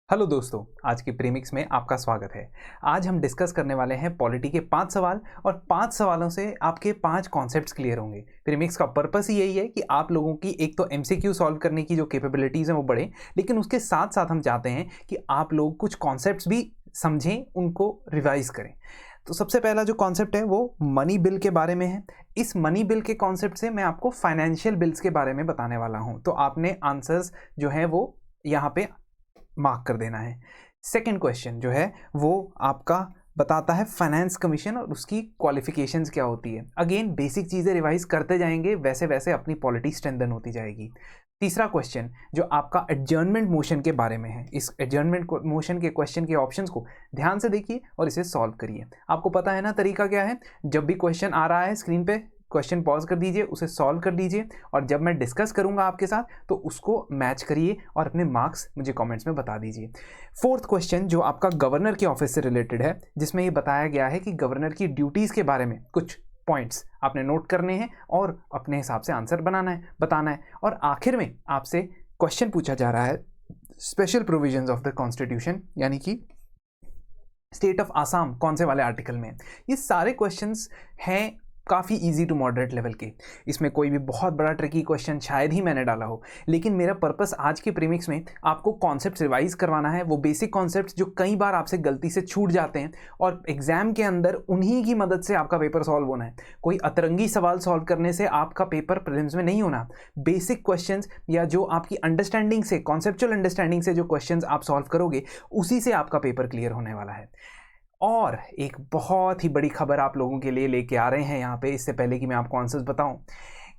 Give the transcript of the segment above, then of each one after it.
Hello दोस्तों, आज के प्रीमिक्स में आपका स्वागत है। आज हम डिस्कस करने वाले हैं पॉलिटी के 5 सवाल और 5 सवालों से आपके 5 कॉन्सेप्ट्स क्लियर होंगे। प्रीमिक्स का पर्पस ही यही है कि आप लोगों की एक तो एमसीक्यू सॉल्व करने की जो कैपेबिलिटीज़ हैं वो बढ़े, लेकिन उसके साथ साथ हम चाहते हैं कि आप लोग कुछ कॉन्सेप्ट्स भी समझें, उनको रिवाइज करें। तो सबसे पहला जो कॉन्सेप्ट है वो मनी बिल के बारे में है। इस मनी बिल के कॉन्सेप्ट से मैं आपको फाइनेंशियल बिल्स के बारे में बताने वाला हूँ, तो आपने आंसर्स जो है वो यहाँ पे मार्क कर देना है। सेकंड क्वेश्चन जो है वो आपका बताता है फाइनेंस कमीशन और उसकी क्वालिफिकेशंस क्या होती है। अगेन बेसिक चीज़ें रिवाइज करते जाएंगे, वैसे वैसे अपनी पॉलिटी स्ट्रेंथन होती जाएगी। तीसरा क्वेश्चन जो आपका एडजर्नमेंट मोशन के बारे में है, इस एडजर्नमेंट मोशन के क्वेश्चन के ऑप्शंस को ध्यान से देखिए और इसे सॉल्व करिए। आपको पता है ना तरीका क्या है, जब भी क्वेश्चन आ रहा है स्क्रीन पे क्वेश्चन पॉज कर दीजिए, उसे सॉल्व कर दीजिए और जब मैं डिस्कस करूंगा आपके साथ तो उसको मैच करिए और अपने मार्क्स मुझे कमेंट्स में बता दीजिए। फोर्थ क्वेश्चन जो आपका गवर्नर के ऑफिस से रिलेटेड है, जिसमें ये बताया गया है कि गवर्नर की ड्यूटीज़ के बारे में कुछ पॉइंट्स आपने नोट करने हैं और अपने हिसाब से आंसर बताना है। और आखिर में आपसे क्वेश्चन पूछा जा रहा है special provisions of the constitution, यानी कि स्टेट ऑफ आसाम कौन से वाले आर्टिकल में। ये सारे क्वेश्चंस हैं काफ़ी इजी टू मॉडरेट लेवल के। इसमें कोई भी बहुत बड़ा ट्रिकी क्वेश्चन शायद ही मैंने डाला हो, लेकिन मेरा पर्पस आज के प्रीमिक्स में आपको कॉन्सेप्ट्स रिवाइज करवाना है, वो बेसिक कॉन्सेप्ट्स जो कई बार आपसे गलती से छूट जाते हैं और एग्जाम के अंदर उन्हीं की मदद से आपका पेपर सॉल्व होना है। कोई अतरंगी सवाल सॉल्व करने से आपका पेपर प्रीलिम्स में नहीं होना। बेसिक क्वेश्चंस या जो आपकी अंडरस्टैंडिंग से, कॉन्सेप्चुअल अंडरस्टैंडिंग से जो क्वेश्चंस आप सॉल्व करोगे, उसी से आपका पेपर क्लियर होने वाला है। और एक बहुत ही बड़ी खबर आप लोगों के लिए लेके आ रहे हैं यहाँ पे, इससे पहले कि मैं आपको आंसर्स बताऊं,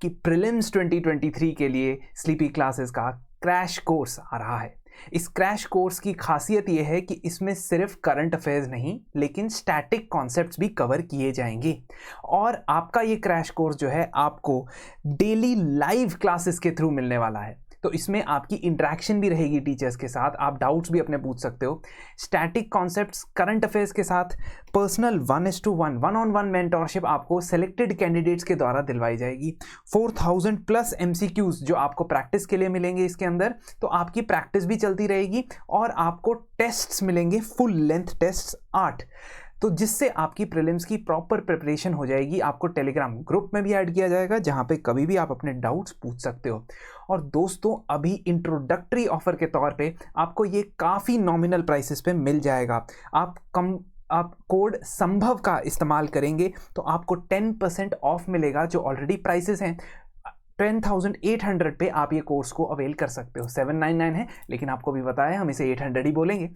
कि प्रीलिम्स 2023 के लिए स्लीपी क्लासेस का क्रैश कोर्स आ रहा है। इस क्रैश कोर्स की खासियत यह है कि इसमें सिर्फ करंट अफेयर्स नहीं, लेकिन स्टैटिक कॉन्सेप्ट्स भी कवर किए जाएंगे। और आपका ये क्रैश कोर्स जो है आपको डेली लाइव क्लासेस के थ्रू मिलने वाला है। तो इसमें आपकी इंटरेक्शन भी रहेगी टीचर्स के साथ, आप डाउट्स भी अपने पूछ सकते हो। स्टैटिक कॉन्सेप्ट्स, करंट अफेयर्स के साथ पर्सनल 1:1 1-on-1 मेंटोरशिप आपको सेलेक्टेड कैंडिडेट्स के द्वारा दिलवाई जाएगी। 4000 प्लस MCQs जो आपको प्रैक्टिस के लिए मिलेंगे इसके अंदर, तो आपकी प्रैक्टिस भी चलती रहेगी और आपको टेस्ट्स मिलेंगे, फुल लेंथ टेस्ट्स 8, तो जिससे आपकी प्रीलिम्स की प्रॉपर प्रिपरेशन हो जाएगी। आपको टेलीग्राम ग्रुप में भी ऐड किया जाएगा, जहां पे कभी भी आप अपने डाउट्स पूछ सकते हो। और दोस्तों अभी इंट्रोडक्टरी ऑफर के तौर पे आपको ये काफ़ी नॉमिनल प्राइसेस पे मिल जाएगा। आप कोड संभव का इस्तेमाल करेंगे तो आपको 10% ऑफ मिलेगा। जो ऑलरेडी प्राइसेस हैं 10,800 पे आप ये कोर्स को अवेल कर सकते हो। 799 है, लेकिन आपको भी बताया हम इसे 800 ही बोलेंगे।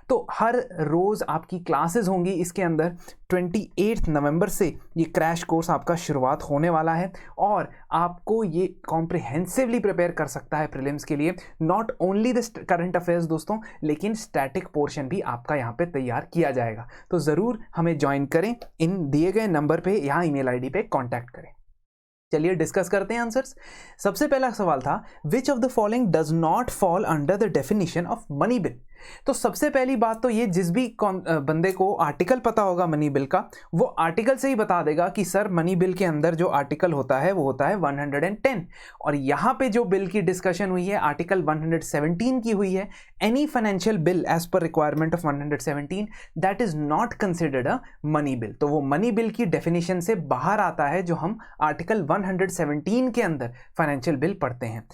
तो हर रोज़ आपकी क्लासेस होंगी इसके अंदर। 28 नवंबर से ये क्रैश कोर्स आपका शुरुआत होने वाला है और आपको ये कॉम्प्रिहेंसिवली प्रिपेयर कर सकता है प्रीलिम्स के लिए। Not only the current affairs दोस्तों, लेकिन स्टैटिक पोर्शन भी आपका यहाँ पे तैयार किया जाएगा। तो ज़रूर हमें ज्वाइन करें, इन दिए गए नंबर पे या ईमेल आईडी पे कॉन्टैक्ट करें। चलिए डिस्कस करते हैं आंसर्स। सबसे पहला सवाल था, which of the following does not fall under the definition of money bill. तो सबसे पहली बात तो ये, जिस भी बंदे को आर्टिकल पता होगा मनी बिल का, वो आर्टिकल से ही बता देगा कि सर मनी बिल के अंदर जो आर्टिकल होता है वो होता है 110। और यहाँ पे जो बिल की डिस्कशन हुई है आर्टिकल 117 की हुई है। Any financial bill as per requirement of 117 that is not considered a money bill. तो वो मनी बिल की डेफिनेशन से बाहर आता है जो हम आर्टिकल 117 के अंदर फाइनेंशियल बिल पढ़ते हैं।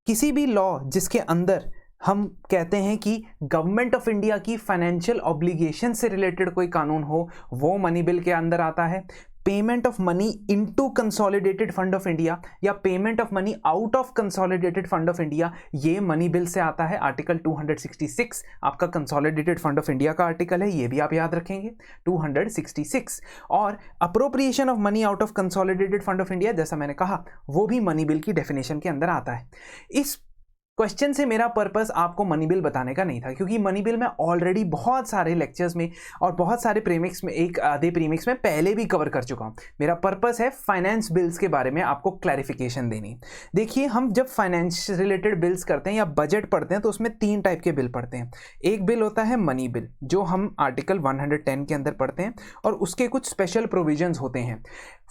किसी भी लॉ जिसके अंदर हम कहते हैं कि गवर्नमेंट ऑफ इंडिया की फाइनेंशियल ऑब्लिगेशन से रिलेटेड कोई कानून हो, वो मनी बिल के अंदर आता है। Payment of money into consolidated fund of India या payment of money out of consolidated fund of India, ये मनी बिल से आता है। आर्टिकल 266 आपका कंसोलिडेटेड फंड ऑफ इंडिया का आर्टिकल है, ये भी आप याद रखेंगे 266। और appropriation of money out of consolidated fund of India, जैसा मैंने कहा, वो भी मनी बिल की डेफिनेशन के अंदर आता है। इस क्वेश्चन से मेरा पर्पस आपको मनी बिल बताने का नहीं था, क्योंकि मनी बिल मैं ऑलरेडी बहुत सारे लेक्चर्स में और बहुत सारे प्रीमिक्स में, एक आधे प्रीमिक्स में पहले भी कवर कर चुका हूँ। मेरा पर्पस है फाइनेंस बिल्स के बारे में आपको क्लैरिफिकेशन देनी। देखिए, हम जब फाइनेंस रिलेटेड बिल्स करते हैं या बजट पढ़ते हैं तो उसमें 3 टाइप के बिल पढ़ते हैं। एक बिल होता है मनी बिल, जो हम आर्टिकल 110 के अंदर पढ़ते हैं और उसके कुछ स्पेशल प्रोविजंस होते हैं।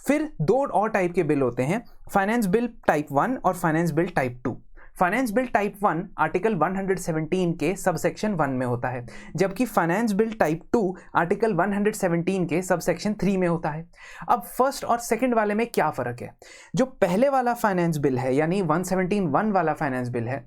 फिर 2 और टाइप के बिल होते हैं, फाइनेंस बिल टाइप 1 और finance bill type 2। Finance bill type 1 article 117 के सबसेक्शन 1 में होता है, जबकि फाइनेंस बिल टाइप 2 आर्टिकल 117 के सबसेक्शन 3 में होता है। अब फर्स्ट और सेकंड वाले में क्या फ़र्क है? जो पहले वाला फाइनेंस बिल है यानी 117(1) वाला फाइनेंस बिल है,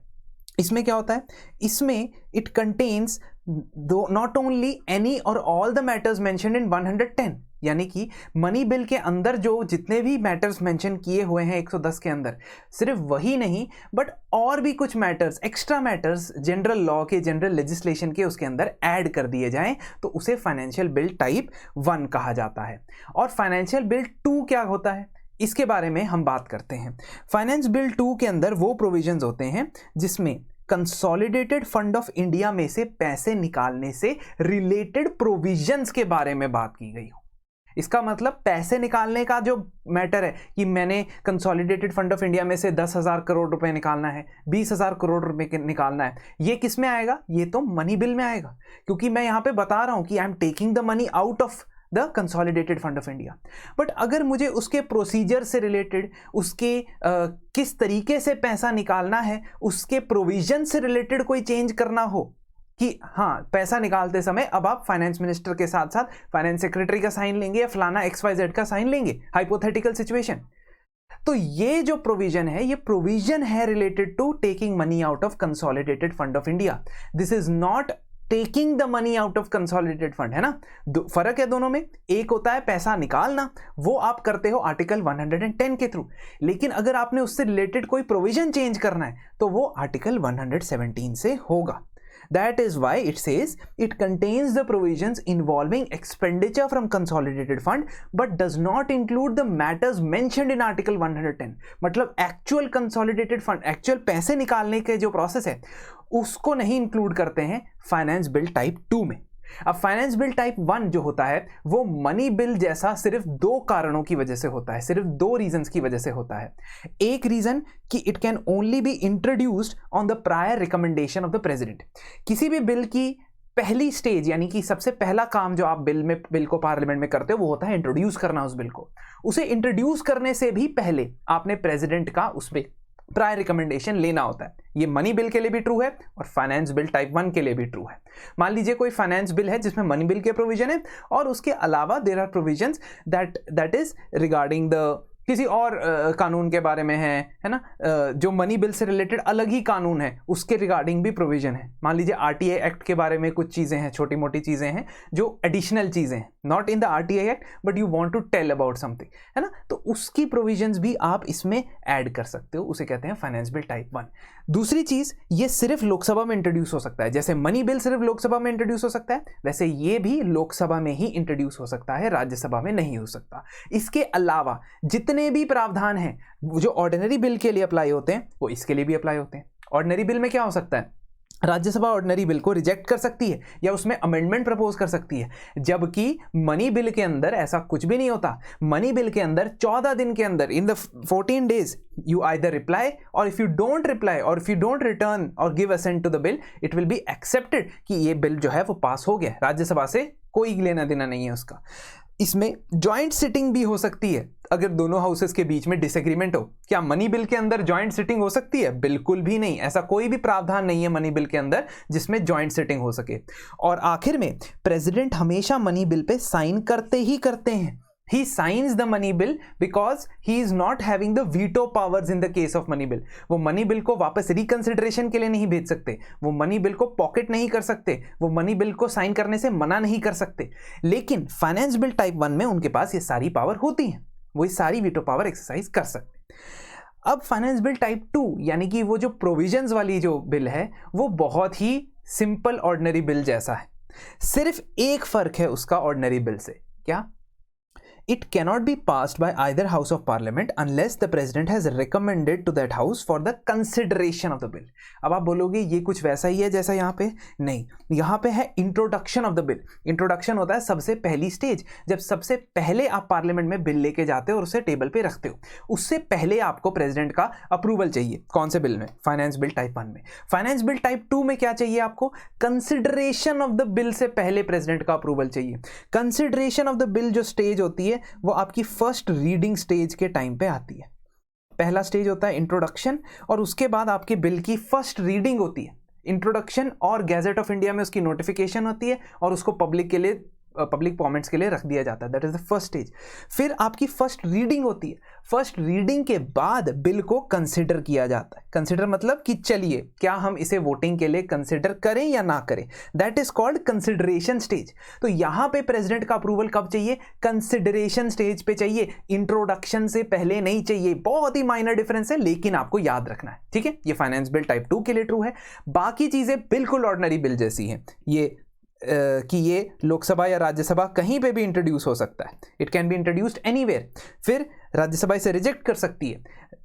इसमें क्या होता है? इसमें it contains not only any or all the matters mentioned in 110, यानी कि मनी बिल के अंदर जो जितने भी मैटर्स मेंशन किए हुए हैं 110 के अंदर, सिर्फ वही नहीं बट और भी कुछ matters, extra matters general law के, जनरल लेजिस्लेशन के उसके अंदर ऐड कर दिए जाएं, तो उसे फाइनेंशियल बिल टाइप 1 कहा जाता है। और फाइनेंशियल बिल 2 क्या होता है, इसके बारे में हम बात करते हैं। फाइनेंस बिल 2 के अंदर वो प्रोविजंस होते हैं जिसमें कंसोलिडेटेड फंड ऑफ इंडिया में से पैसे निकालने से रिलेटेड प्रोविजंस के बारे में बात की गई हो। इसका मतलब पैसे निकालने का जो मैटर है कि मैंने कंसोलिडेटेड फंड ऑफ इंडिया में से 10,000 करोड़ रुपए निकालना है, 20,000 करोड़ रुपए निकालना है, ये किस में आएगा? ये तो मनी बिल में आएगा, क्योंकि मैं यहां पे बता रहा हूं कि I am taking the money out of the consolidated fund of India. But अगर मुझे उसके प्रोसीजर से रिलेटेड, उसके किस तरीके से पैसा निकालना है, उसके प्रोविजन से रिलेटेड कोई चेंज करना हो कि हाँ पैसा निकालते समय अब आप फाइनेंस मिनिस्टर के साथ साथ फाइनेंस सेक्रेटरी का साइन लेंगे या फलाना XYZ का साइन लेंगे, हाइपोथेटिकल सिचुएशन, तो ये जो प्रोविजन है, ये प्रोविजन है related to taking money out of consolidated fund of India. This is not taking the money out of consolidated fund, है ना? फर्क है दोनों में। एक होता है पैसा निकालना, वो आप करते हो आर्टिकल 110 के थ्रू, लेकिन अगर आपने उससे रिलेटेड कोई प्रोविजन चेंज करना है तो वो आर्टिकल 117 से होगा। That is why it says it contains the provisions involving expenditure from consolidated fund but does not include the matters mentioned in article 110। मतलब actual consolidated fund, actual पैसे निकालने के जो प्रोसेस है उसको नहीं इंक्लूड करते हैं फाइनेंस बिल टाइप 2 में। अब फाइनेंस बिल टाइप 1 जो होता है वो मनी बिल जैसा सिर्फ 2 कारणों की वजह से होता है, सिर्फ 2 रीजंस की वजह से होता है। एक रीजन कि it can only be introduced on the prior recommendation of the president. किसी भी बिल की पहली स्टेज यानी कि सबसे पहला काम जो आप बिल को पार्लियामेंट में करते हो वो होता है इंट्रोड्यूस करना उस बिल को। उसे इंट्रोड्यूस करने से भी पहले आपने प्रेसिडेंट का उसमें प्रायर रिकमेंडेशन लेना होता है। ये मनी बिल के लिए भी ट्रू है और फाइनेंस बिल टाइप 1 के लिए भी ट्रू है। मान लीजिए कोई फाइनेंस बिल है जिसमें मनी बिल के प्रोविजन है और उसके अलावा there are provisions that is regarding the किसी और कानून के बारे में है ना? जो मनी बिल से रिलेटेड अलग ही कानून है उसके रिगार्डिंग भी प्रोविजन है। मान लीजिए RTA एक्ट के बारे में कुछ चीज़ें हैं, छोटी मोटी चीज़ें हैं जो एडिशनल चीज़ें हैं, not in the RTA act but you want to tell about something, है ना? तो उसकी प्रोविजंस भी आप इसमें ऐड कर सकते हो, उसे कहते हैं फाइनेंस बिल टाइप 1। दूसरी चीज़, ये सिर्फ लोकसभा में इंट्रोड्यूस हो सकता है। जैसे मनी बिल सिर्फ लोकसभा में इंट्रोड्यूस हो सकता है, वैसे ये भी लोकसभा में ही इंट्रोड्यूस हो सकता है, राज्यसभा में नहीं हो सकता। इसके अलावा जितने भी प्रावधान हैं जो ऑर्डिनरी बिल के लिए अप्लाई होते हैं वो इसके लिए भी अप्लाई होते हैं। ऑर्डिनरी बिल में क्या हो सकता है? राज्यसभा ऑर्डिनरी बिल को रिजेक्ट कर सकती है या उसमें अमेंडमेंट प्रपोज कर सकती है, जबकि मनी बिल के अंदर ऐसा कुछ भी नहीं होता। मनी बिल के अंदर 14 दिन के अंदर, in the 14 days you either reply or if you don't reply or if you don't return or give assent to the bill it will be accepted कि ये बिल जो है वो पास हो गया। राज्यसभा से कोई लेना देना नहीं है उसका। इसमें जॉइंट सिटिंग भी हो सकती है अगर दोनों हाउसेस के बीच में डिसएग्रीमेंट हो। क्या मनी बिल के अंदर जॉइंट सिटिंग हो सकती है? बिल्कुल भी नहीं। ऐसा कोई भी प्रावधान नहीं है मनी बिल के अंदर जिसमें जॉइंट सिटिंग हो सके। और आखिर में प्रेसिडेंट हमेशा मनी बिल पे साइन करते ही करते हैं। He signs the money bill because he is not having the veto powers in the case of money bill। वो मनी बिल को वापस रिकंसिडरेशन के लिए नहीं भेज सकते, वो मनी बिल को पॉकेट नहीं कर सकते, वो मनी बिल को साइन करने से मना नहीं कर सकते। लेकिन फाइनेंस बिल टाइप 1 में उनके पास ये सारी पावर होती हैं, वो ये सारी वीटो पावर एक्सरसाइज कर सकते। अब फाइनेंस बिल टाइप 2 यानी कि वो जो प्रोविजंस वाली जो बिल है वो बहुत ही सिंपल ऑर्डिनरी बिल जैसा है। सिर्फ एक फर्क है उसका ऑर्डिनरी बिल से, क्या? It cannot be passed by either house of parliament unless the president has recommended to that house for the consideration of the bill। अब आप बोलोगे ये कुछ वैसा ही है जैसा यहाँ पे, नहीं, यहाँ पे है introduction of the bill. Introduction होता है सबसे पहली स्टेज, जब सबसे पहले आप पार्लियामेंट में बिल लेके जाते हो और उसे टेबल पे रखते हो, उससे पहले आपको प्रेसिडेंट का अप्रूवल चाहिए। कौन से बिल में? फाइनेंस बिल टाइप 1 में। फाइनेंस बिल टाइप 2 में क्या चाहिए आपको? कंसिडरेशन ऑफ द बिल से पहले प्रेसिडेंट का अप्रूवल चाहिए। कंसिडरेशन ऑफ द बिल जो स्टेज होती है वो आपकी फर्स्ट रीडिंग स्टेज के टाइम पे आती है। पहला स्टेज होता है इंट्रोडक्शन, और उसके बाद आपके बिल की फर्स्ट रीडिंग होती है। इंट्रोडक्शन और गैजेट ऑफ इंडिया में उसकी नोटिफिकेशन होती है और उसको पब्लिक कमेंट्स के लिए रख दिया जाता है। That is the first stage. फिर आपकी फर्स्ट रीडिंग होती है। फर्स्ट रीडिंग के बाद बिल को कंसिडर किया जाता है। कंसिडर मतलब कि चलिए क्या हम इसे वोटिंग के लिए कंसिडर करें या ना करें, that is called consideration stage. तो यहां पे प्रेसिडेंट का अप्रूवल कब चाहिए? कंसिडरेशन स्टेज पे चाहिए, इंट्रोडक्शन से पहले नहीं चाहिए। बहुत ही माइनर डिफरेंस है, लेकिन आपको याद रखना है, ठीक है। ये फाइनेंस बिल टाइप 2 के लिए ट्रू है। बाकी चीजें बिल्कुल ऑर्डिनरी बिल जैसी हैं, ये कि ये लोकसभा या राज्यसभा कहीं पे भी इंट्रोड्यूस हो सकता है। It can be introduced anywhere. फिर राज्यसभा इसे रिजेक्ट कर सकती है।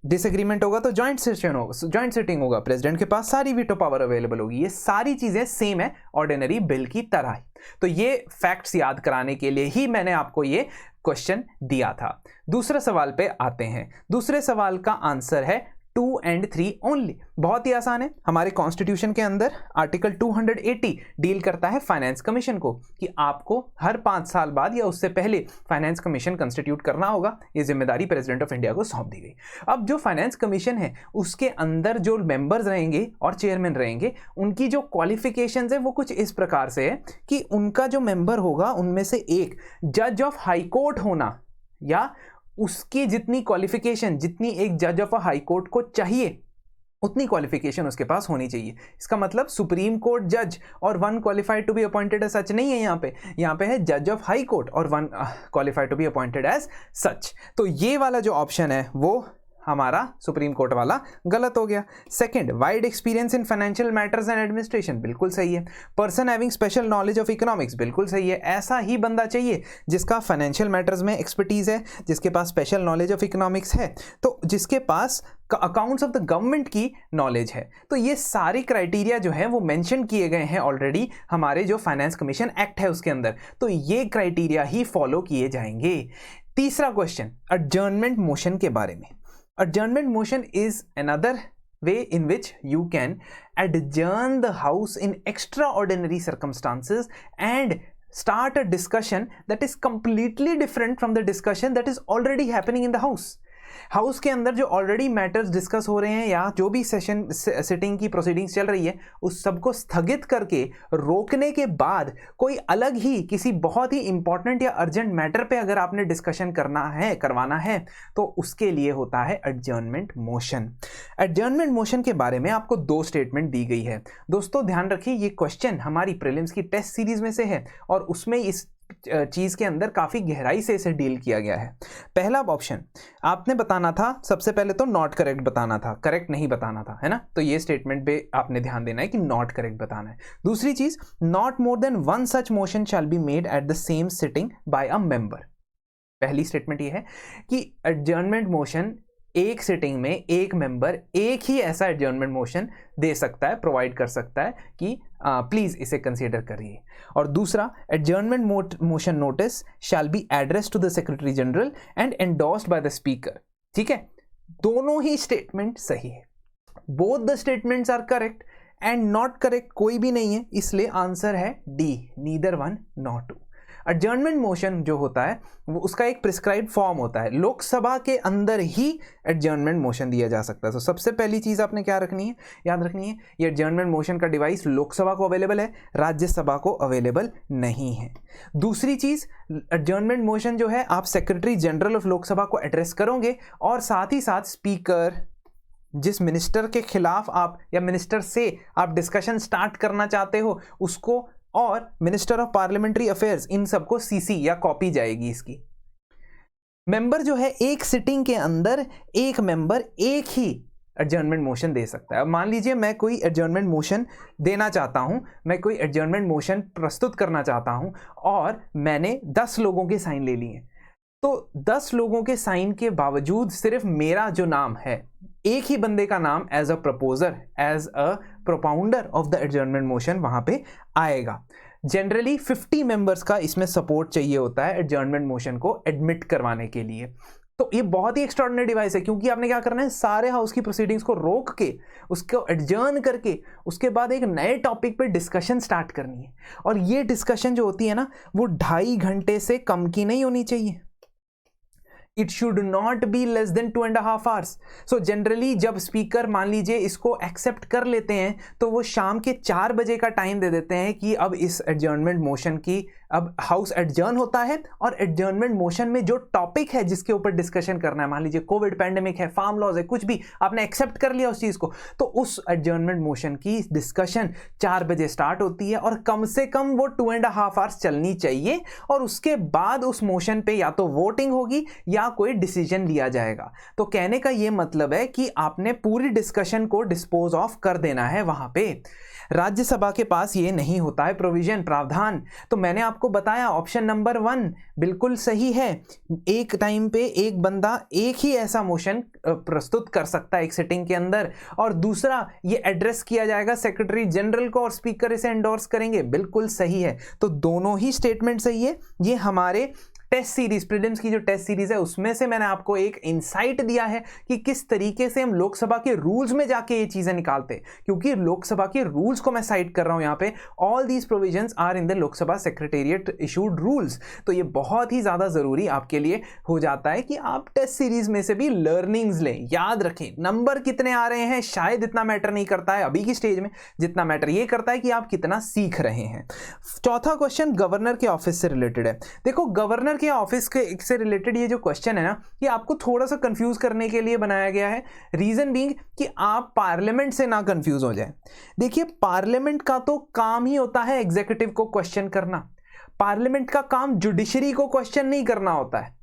डिसएग्रीमेंट होगा तो जॉइंट सेशन होगा, जॉइंट सिटिंग होगा, प्रेसिडेंट के पास सारी वीटो पावर अवेलेबल होगी। ये सारी चीजें सेम है ऑर्डिनरी बिल की तरह ही। तो ये फैक्ट्स याद कराने के लिए ही मैंने आपको ये क्वेश्चन दिया था। दूसरे सवाल पे आते हैं। दूसरे सवाल का आंसर है 2 and 3 ओनली। बहुत ही आसान है। हमारे कॉन्स्टिट्यूशन के अंदर आर्टिकल 280 डील करता है फाइनेंस कमीशन को, कि आपको हर 5 साल बाद या उससे पहले फाइनेंस कमीशन कंस्टिट्यूट करना होगा। ये जिम्मेदारी प्रेसिडेंट ऑफ इंडिया को सौंप दी गई। अब जो फाइनेंस कमीशन है उसके अंदर जो मेंबर्स रहेंगे और चेयरमैन रहेंगे, उनकी जो क्वालिफिकेशंस है वो कुछ इस प्रकार से है कि उनका जो मेंबर होगा उनमें से एक जज ऑफ हाई कोर्ट होना, या उसकी जितनी क्वालिफिकेशन, जितनी एक जज ऑफ अ हाई कोर्ट को चाहिए उतनी क्वालिफिकेशन उसके पास होनी चाहिए। इसका मतलब सुप्रीम कोर्ट जज और 1 qualified to be appointed as such नहीं है। यहाँ पे है जज ऑफ हाई कोर्ट और 1 qualified to be appointed as such. तो ये वाला जो ऑप्शन है वो हमारा सुप्रीम कोर्ट वाला गलत हो गया। Second, wide experience in financial matters and administration, बिल्कुल सही है। Person having special knowledge of economics, बिल्कुल सही है। ऐसा ही बंदा चाहिए जिसका फाइनेंशियल मैटर्स में एक्सपर्टीज है, जिसके पास स्पेशल नॉलेज ऑफ इकोनॉमिक्स है, तो जिसके पास अकाउंट्स ऑफ द गवर्नमेंट की नॉलेज है। तो ये सारी क्राइटेरिया जो है वो मेंशन किए गए हैं ऑलरेडी हमारे जो फाइनेंस कमीशन एक्ट है उसके अंदर। तो ये क्राइटेरिया ही फॉलो किए जाएंगे। तीसरा क्वेश्चन एडजर्नमेंट मोशन के बारे में। Adjournment motion is another way in which you can adjourn the house in extraordinary circumstances and start a discussion that is completely different from the discussion that is already happening in the house. House के अंदर जो already matters discuss हो रहे हैं या जो भी session sitting की प्रोसीडिंग्स चल रही है उस सबको स्थगित करके रोकने के बाद कोई अलग ही किसी बहुत ही इंपॉर्टेंट या अर्जेंट मैटर पे अगर आपने डिस्कशन करवाना है तो उसके लिए होता है एडजर्नमेंट मोशन। एडजर्नमेंट मोशन के बारे में आपको 2 स्टेटमेंट दी गई है। दोस्तों ध्यान रखिए, ये क्वेश्चन हमारी प्रीलिम्स की टेस्ट सीरीज में से है और उसमें इस चीज के अंदर काफी गहराई से इसे डील किया गया है। पहला ऑप्शन आपने बताना था, सबसे पहले तो नॉट करेक्ट बताना था, करेक्ट नहीं बताना था, है ना। तो ये स्टेटमेंट पे आपने ध्यान देना है कि नॉट करेक्ट बताना है। दूसरी चीज, not more than 1 such motion shall be made at the same sitting bye a member. पहली स्टेटमेंट ये है कि एडजर्नमेंट मोशन एक सिटिंग में एक मेंबर एक ही ऐसा एडजर्नमेंट मोशन दे सकता है, प्रोवाइड कर सकता है कि प्लीज इसे कंसीडर करिए। और दूसरा, adjournment motion notice shall be address to the secretary general and endorsed by the speaker. ठीक है, दोनों ही स्टेटमेंट सही है। Both the statements are correct and not correct कोई भी नहीं है, इसलिए आंसर है D, neither 1 not 2। Adjournment motion जो होता है वो उसका एक प्रिस्क्राइब्ड फॉर्म होता है, लोकसभा के अंदर ही एडजर्नमेंट मोशन दिया जा सकता है। तो सबसे पहली चीज आपने क्या रखनी है, याद रखनी है, ये एडजर्नमेंट मोशन का डिवाइस लोकसभा को अवेलेबल है, राज्यसभा को अवेलेबल नहीं है। दूसरी चीज, एडजर्नमेंट मोशन जो है आप सेक्रेटरी जनरल ऑफ लोकसभा को एड्रेस करोगे और साथ ही साथ स्पीकर, जिस मिनिस्टर के खिलाफ आप या मिनिस्टर से आप डिस्कशन स्टार्ट करना चाहते हो उसको, और मिनिस्टर ऑफ पार्लियामेंट्री अफेयर्स, इन सबको सीसी या कॉपी जाएगी इसकी। मेंबर जो है एक सिटिंग के अंदर एक मेंबर एक ही एडजर्नमेंट मोशन दे सकता है। अब मान लीजिए मैं कोई एडजर्नमेंट मोशन देना चाहता हूं, मैं कोई एडजर्नमेंट मोशन प्रस्तुत करना चाहता हूं और मैंने 10 लोगों के साइन ले लिए, तो 10 लोगों के साइन के बावजूद सिर्फ मेरा जो नाम है, एक ही बंदे का नाम as a proposer, as a propounder of the adjournment motion वहां पे आएगा। जनरली 50 मेंबर्स का इसमें सपोर्ट चाहिए होता है एडजर्नमेंट मोशन को एडमिट करवाने के लिए। तो ये बहुत ही एक्स्ट्राऑर्डिनरी डिवाइस है, क्योंकि आपने क्या करना है, सारे हाउस की प्रोसीडिंग्स को रोक के उसको एडजर्न करके उसके बाद एक नए टॉपिक पे डिस्कशन स्टार्ट करनी है। और ये डिस्कशन जो होती है ना, वो 2.5 घंटे से कम की नहीं होनी चाहिए। It should not be less than 2.5 hours. So generally जब स्पीकर मान लीजिए इसको एक्सेप्ट कर लेते हैं तो वो शाम के 4 बजे का टाइम दे देते हैं कि अब इस एडजर्नमेंट मोशन की, अब हाउस एडजर्न होता है और एडजर्नमेंट मोशन में जो टॉपिक है जिसके ऊपर डिस्कशन करना है, मान लीजिए कोविड पैंडेमिक है, फार्म लॉज है, कुछ भी आपने एक्सेप्ट कर लिया उस चीज को, तो उस एडजर्नमेंट मोशन की डिस्कशन 4 बजे स्टार्ट होती है और कम से कम वो 2.5 hours चलनी चाहिए और उसके बाद उस मोशन पे या तो वोटिंग होगी या कोई डिसीजन लिया जाएगा. तो कहने का ये मतलब है कि आपने पूरी डिस्कशन को डिस्पोज ऑफ कर देना है वहां पे. राज्यसभा के पास ये नहीं होता है प्रोविजन, प्रावधान. तो मैंने आपको बताया ऑप्शन नंबर 1 बिल्कुल सही है. एक टाइम पे एक बंदा एक ही ऐसा मोशन प्रस्तुत कर सकता है एक सिटिंग के अंदर, और दूसरा ये एड्रेस किया जाएगा सेक्रेटरी जनरल को और स्पीकर इसे एंडोर्स करेंगे. बिल्कुल सही है. तो दोनों ही स्टेटमेंट सही है. ये हमारे टेस्ट सीरीज, प्रीलिम्स की जो टेस्ट सीरीज है उसमें से मैंने आपको एक इंसाइट दिया है कि किस तरीके से हम लोकसभा के रूल्स में जाके ये चीजें निकालते हैं, क्योंकि लोकसभा के रूल्स को मैं साइट कर रहा हूं यहां पे. All these provisions are in the Lok Sabha secretariat issued rules. तो ये बहुत ही ज्यादा जरूरी आपके लिए हो जाता है कि आप टेस्ट सीरीज में से भी लर्निंग्स लें. याद रखें, नंबर कितने आ रहे हैं शायद इतना मैटर नहीं करता है अभी की स्टेज में, जितना मैटर ये करता है कि आप कितना सीख रहे हैं. चौथा क्वेश्चन गवर्नर के ऑफिस से रिलेटेड है. देखो, गवर्नर के ऑफिस के से रिलेटेड ये जो क्वेश्चन है ना, ये आपको थोड़ा सा कंफ्यूज करने के लिए बनाया गया है. रीजन बीइंग कि आप पार्लियामेंट से ना कंफ्यूज हो जाए. देखिए, पार्लियामेंट का तो काम ही होता है एग्जीक्यूटिव को क्वेश्चन करना. पार्लियामेंट का काम जुडिशरी को क्वेश्चन नहीं करना होता है.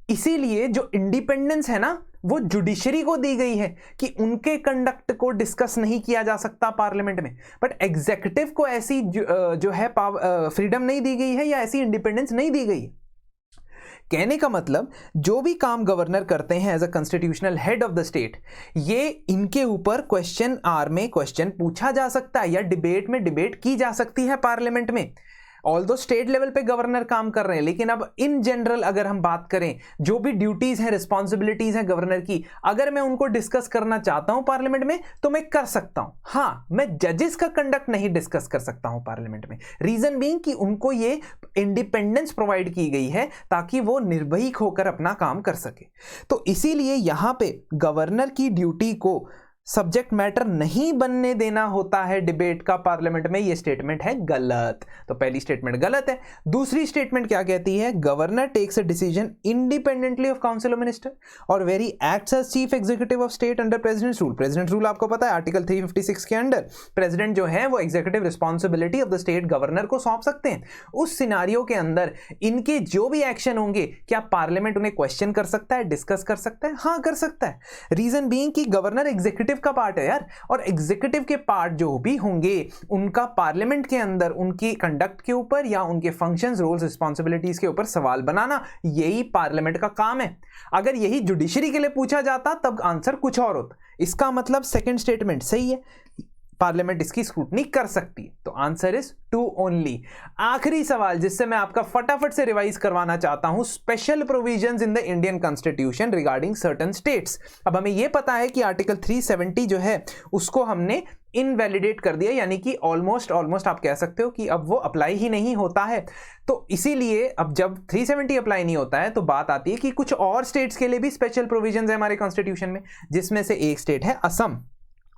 इसीलिए जो इंडिपेंडेंस है ना, वो जुडिशरी को दी गई है कि उनके कंडक्ट को डिस्कस नहीं किया जा सकता पार्लियामेंट में. बट एग्जीक्यूटिव को ऐसी जो है फ्रीडम नहीं दी गई है या ऐसी इंडिपेंडेंस नहीं दी गई है. कहने का मतलब जो भी काम गवर्नर करते हैं as a constitutional head of the state, ये इनके ऊपर क्वेश्चन आवर में क्वेश्चन पूछा जा सकता है या डिबेट में डिबेट की जा सकती है पार्लियामेंट में. ऑल्दो स्टेट लेवल पे गवर्नर काम कर रहे हैं, लेकिन अब इन जनरल अगर हम बात करें, जो भी ड्यूटीज हैं, रिस्पॉन्सिबिलिटीज हैं गवर्नर की, अगर मैं उनको डिस्कस करना चाहता हूं पार्लियामेंट में तो मैं कर सकता हूं. हाँ, मैं जजेस का कंडक्ट नहीं डिस्कस कर सकता हूं पार्लियामेंट में. रीजन बीइंग कि उनको ये इंडिपेंडेंस प्रोवाइड की गई है ताकि वो निर्भीक होकर अपना काम कर सके. तो इसीलिए यहां पे गवर्नर की ड्यूटी को सब्जेक्ट मैटर नहीं बनने देना होता है डिबेट का पार्लियामेंट में. ये स्टेटमेंट है गलत. तो पहली स्टेटमेंट गलत है. दूसरी स्टेटमेंट क्या कहती है? Governor takes a decision independently of council of minister or very acts as chief executive of state under president's rule. President rule आपको पता है आर्टिकल 356 के अंडर प्रेसिडेंट जो है वो executive responsibility of the state governor को सौंप सकते हैं. उस सिनारियो के अंदर इनके जो भी एक्शन होंगे, क्या पार्लियामेंट उन्हें क्वेश्चन कर सकता है, डिस्कस कर सकता है? हाँ, कर सकता है. रीजन बीइंग कि गवर्नर एग्जीक्यूटिव का पार्ट है यार, और एग्जीक्यूटिव के पार्ट जो भी होंगे उनका पार्लियामेंट के अंदर उनकी कंडक्ट के ऊपर या उनके फंक्शंस, रोल्स, रिस्पांसिबिलिटीज के ऊपर सवाल बनाना, यही पार्लियामेंट का काम है. अगर यही जुडिशरी के लिए पूछा जाता तब आंसर कुछ और होता. इसका मतलब सेकंड स्टेटमेंट सही है, पार्लियामेंट इसकी स्क्रूटनी कर सकती है. तो आंसर इज 2 ओनली. आखिरी सवाल जिससे मैं आपका फटाफट से रिवाइज करवाना चाहता हूं, special provisions in the Indian constitution regarding certain states. अब हमें यह पता है कि आर्टिकल 370 जो है उसको हमने इनवैलिडेट कर दिया, यानी कि ऑलमोस्ट आप कह सकते हो कि अब वो अप्लाई ही नहीं होता है. तो इसीलिए अब जब 370 अप्लाई नहीं होता है तो बात आती है कि कुछ और स्टेट्स के लिए भी स्पेशल प्रोविजंस है हमारे कॉन्स्टिट्यूशन में, जिसमें से एक स्टेट है असम.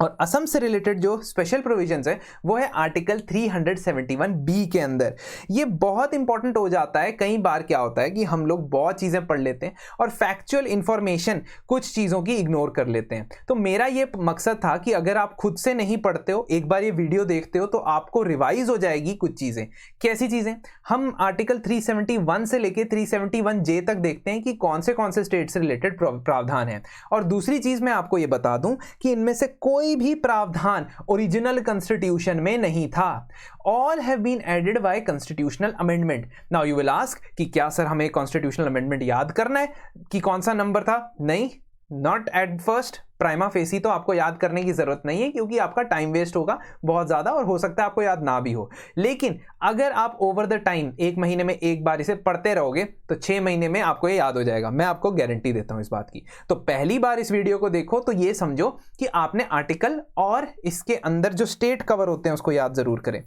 और असम से रिलेटेड जो स्पेशल प्रोविजंस है वो है आर्टिकल 371B के अंदर. ये बहुत इंपॉर्टेंट हो जाता है. कई बार क्या होता है कि हम लोग बहुत चीज़ें पढ़ लेते हैं और फैक्चुअल इंफॉर्मेशन कुछ चीज़ों की इग्नोर कर लेते हैं. तो मेरा ये मकसद था कि अगर आप खुद से नहीं पढ़ते हो, एक बार ये वीडियो देखते हो तो आपको रिवाइज हो जाएगी कुछ चीज़ें. कैसी चीज़ें? हम आर्टिकल 371 से लेके 371J तक देखते हैं कि कौन से स्टेट से रिलेटेड प्रावधान है. और दूसरी चीज़ मैं आपको ये बता दूं कि इनमें से कोई भी प्रावधान ओरिजिनल कॉन्स्टिट्यूशन में नहीं था. All have been added by constitutional amendment. Now you will ask कि क्या सर हमें कॉन्स्टिट्यूशनल अमेंडमेंट याद करना है कि कौन सा नंबर था? नहीं, not at first. Prima facie तो आपको याद करने की जरूरत नहीं है क्योंकि आपका टाइम वेस्ट होगा बहुत ज्यादा और हो सकता है आपको याद ना भी हो. लेकिन अगर आप ओवर द टाइम 1 महीने में एक बार इसे पढ़ते रहोगे तो 6 महीने में आपको ये याद हो जाएगा. मैं आपको गारंटी देता हूं इस बात की. तो पहली बार इस वीडियो को देखो तो ये समझो कि आपने आर्टिकल और इसके अंदर जो स्टेट कवर होते हैं उसको याद जरूर करें.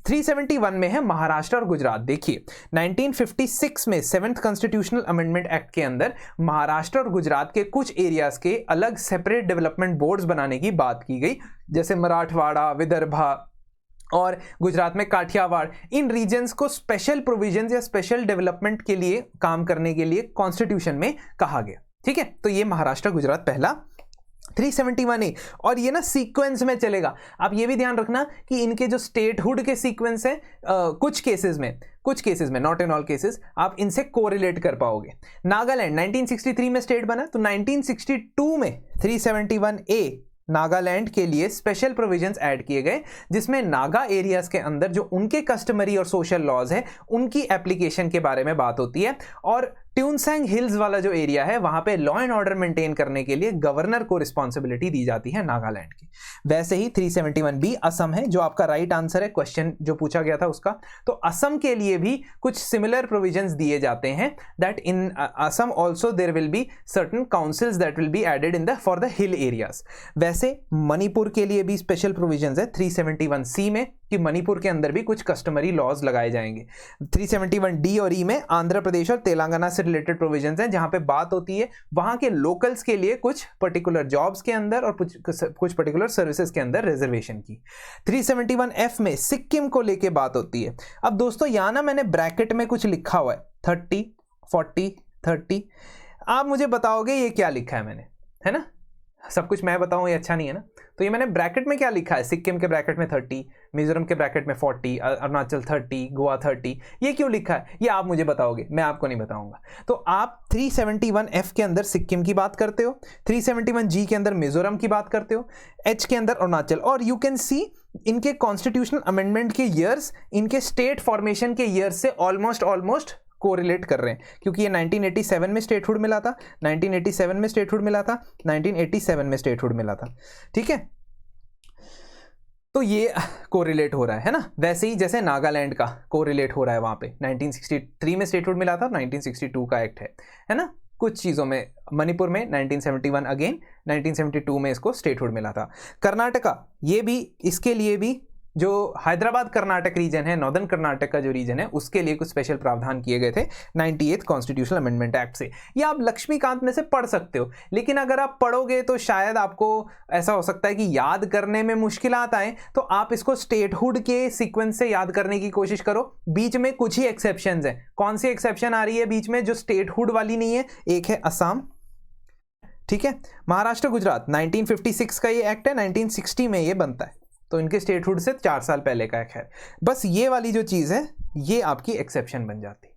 371 में है महाराष्ट्र और गुजरात। देखिए 1956 में 7th कॉन्स्टिट्यूशनल अमेंडमेंट एक्ट के अंदर महाराष्ट्र और गुजरात के कुछ एरियाज के अलग सेपरेट डेवलपमेंट बोर्ड्स बनाने की बात की गई, जैसे मराठवाड़ा, विदर्भा और गुजरात में काठियावाड़। इन रीजन्स को स्पेशल प्रोविजंस या स्पेशल डेवलपमेंट के लिए काम करने के लिए कॉन्स्टिट्यूशन में कहा गया। ठीक है, तो ये महाराष्ट्र गुजरात पहला 371A। और ये ना सीक्वेंस में चलेगा। आप ये भी ध्यान रखना कि इनके जो स्टेटहुड के सीक्वेंस है कुछ केसेस में, नॉट इन ऑल केसेस, आप इनसे कोरिलेट कर पाओगे। नागालैंड 1963 में स्टेट बना, तो 1962 में 371A नागालैंड के लिए स्पेशल प्रोविजंस ऐड किए गए, जिसमें नागा एरियाज के अंदर जो उनके कस्टमरी और सोशल लॉज है उनकी एप्लीकेशन के बारे में बात होती है। और ट्यूनसैंग हिल्स वाला जो एरिया है वहां पे लॉ एंड ऑर्डर मेंटेन करने के लिए गवर्नर को रिस्पॉन्सिबिलिटी दी जाती है नागालैंड की। वैसे ही 371B असम है, जो आपका राइट आंसर है क्वेश्चन जो पूछा गया था उसका। तो असम के लिए भी कुछ सिमिलर प्रोविजंस दिए जाते हैं, that in Assam also there will be certain councils that will be added in the for the hill areas. वैसे मणिपुर के लिए भी स्पेशल प्रोविजंस है 371C में, कि मणिपुर के अंदर भी कुछ कस्टमरी लॉज लगाए जाएंगे। 371D और E में आंध्र प्रदेश और तेलंगाना से रिलेटेड प्रोविजंस हैं, जहां पे बात होती है वहां के लोकल्स के लिए कुछ पर्टिकुलर जॉब्स के अंदर और कुछ पर्टिकुलर सर्विसेज के अंदर रिजर्वेशन की। 371F में सिक्किम को लेके बात होती है। अब दोस्तों यहां ना मैंने ब्रैकेट में कुछ लिखा हुआ है 30, 40, 30। आप मुझे बताओगे ये क्या लिखा है मैंने, है ना? सब कुछ मैं बताऊं ये अच्छा नहीं है ना। तो ये मैंने ब्रैकेट में क्या लिखा है, सिक्किम के ब्रैकेट में 30, मिजोरम के ब्रैकेट में 40, अरुणाचल 30, गोवा 30, ये क्यों लिखा है ये आप मुझे बताओगे, मैं आपको नहीं बताऊंगा। तो आप 371F के अंदर सिक्किम की बात करते हो, 371G के अंदर मिजोरम की बात करते हो, H के अंदर अरुणाचल। और यू कैन सी इनके कॉन्स्टिट्यूशनल अमेंडमेंट के ईयर्स इनके स्टेट फॉर्मेशन के ईयर्स से ऑलमोस्ट कोरिलेट कर रहे हैं, क्योंकि ये 1987 में स्टेटहुड मिला था, 1987 में स्टेटहुड मिला था, 1987 में स्टेटहुड मिला था। ठीक है, तो ये कोरिलेट हो रहा है ना। वैसे ही जैसे नागालैंड का कोरिलेट हो रहा है, वहां पे 1963 में स्टेटहुड मिला था, 1962 का एक्ट है ना। कुछ चीज़ों में मणिपुर में 1971 अगेन 1972 में इसको स्टेटहुड मिला था। कर्नाटका, ये भी इसके लिए भी जो हैदराबाद कर्नाटक रीजन है, नॉर्दर्न कर्नाटक का जो रीजन है, उसके लिए कुछ स्पेशल प्रावधान किए गए थे 98th कॉन्स्टिट्यूशनल अमेंडमेंट एक्ट से। ये आप लक्ष्मीकांत में से पढ़ सकते हो, लेकिन अगर आप पढ़ोगे तो शायद आपको ऐसा हो सकता है कि याद करने में मुश्किलात आए, तो आप इसको स्टेटहुड के सीक्वेंस से याद करने की कोशिश करो। बीच में कुछ ही एक्सेप्शंस हैं। कौन सी एक्सेप्शन आ रही है बीच में जो स्टेटहुड वाली नहीं है? एक है असम, ठीक है। महाराष्ट्र गुजरात 1956 का ये एक्ट है, 1960 में ये बनता है, तो इनके स्टेटहुड से 4 साल पहले का है। बस ये वाली जो चीज़ है ये आपकी एक्सेप्शन बन जाती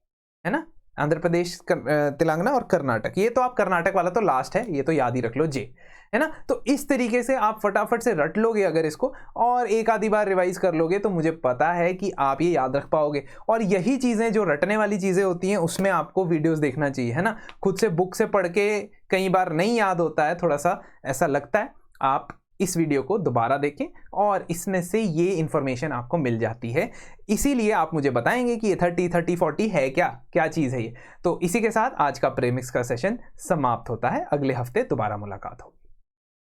है ना। आंध्र प्रदेश, तेलंगाना और कर्नाटक, ये तो आप कर्नाटक वाला तो लास्ट है, ये तो याद ही रख लो जे, है ना। तो इस तरीके से आप फटाफट से रट लोगे अगर इसको, और एक आधी बार रिवाइज कर लोगे, तो मुझे पता है कि आप ये याद रख पाओगे। और यही चीज़ें जो रटने वाली चीज़ें होती हैं उसमें आपको वीडियोस देखना चाहिए, है ना। खुद से बुक से पढ़ के कई बार नहीं याद होता है, थोड़ा सा ऐसा लगता है। आप इस वीडियो को दोबारा देखें और इसमें से ये इन्फॉर्मेशन आपको मिल जाती है। इसीलिए आप मुझे बताएंगे कि ये 30, 30, 40 है क्या चीज़ है ये। तो इसी के साथ आज का प्रीमिक्स का सेशन समाप्त होता है। अगले हफ्ते दोबारा मुलाकात हो।